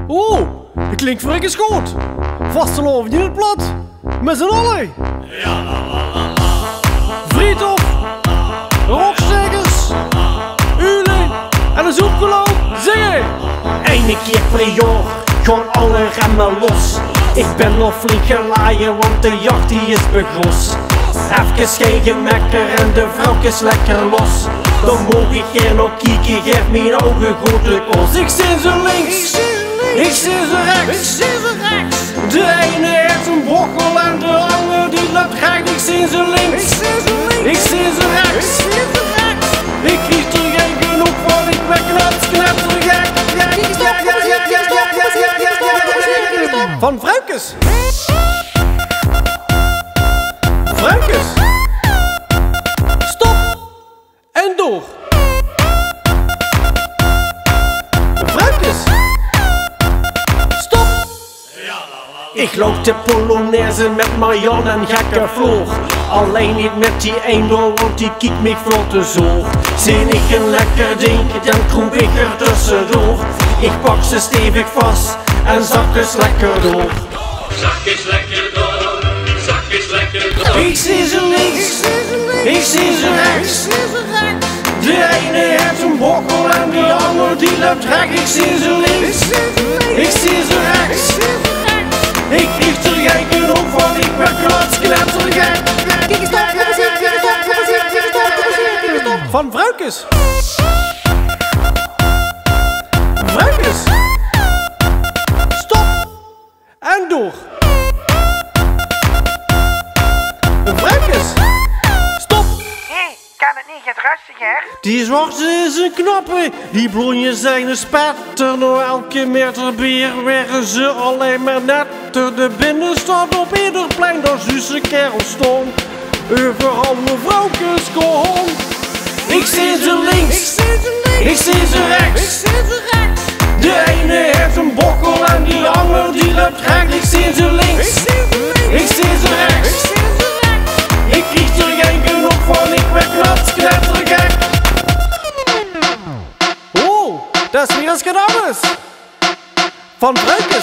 Oh, dat klinkt verrekkers goed. Vastelovend in het plat. Met z'n allen. Vriendhof, rockstekers, ulen en een zoekgeloop zingen. Eén keer per jaar gaan alle remmen los. Ik ben nog flink gelaaien, want de jacht die is begros. Even geen gemekker en de vrouw is lekker los. Dan mogen ik er nog kijken, geef mijn ogen grote kost. Ik zie ze links, ik zie ze rechts. De ene heeft een bokkel en de andere die loopt recht. Ik zie ze links, ik zie ze rechts. Ik krijg er geen genoeg van, ik ben knettergek. Van Vrouwkes. Vrouwkes. Stop. En door. Vrouwkes. Stop. Ik loop de Polonaise met Marjan en gekke Floor. Alleen niet met die eendel, want die kijkt me vlot te zoor. Zie ik een lekker ding, dan kroep ik er tussendoor. Ik pak ze stevig vast en zak eens lekker door. Zak eens lekker door, zak eens lekker door. Ik zie ze links, ik zie ze rechts. De ene heeft een bokkel en de andere die loopt recht. Ik zie ze links, ik zie ze rechts. Ik krijg er geen genoeg van, ik ben knettergek. Van Vrouwkes. Vrouwkes. Stop. En door. Vrouwkes. Stop. Hé, kan het niet wat rustiger? Die zwarte is een knappe, die blonje zijn een spetter. Door elke meter bier werden ze alleen maar netter. De binnenstad op ieder plein, daar zusse kerel stond. Overal een Vrouwkes kon. Ik zie ze links, ik zie ze rechts. De ene heeft een bokkel en die andere die loopt recht. Ik zie ze links, ik zie ze rechts. Ik krijg er geen genoeg van, ik ben knettergek. Oh, dat is weer eens gedaan. Van Vrouwkes.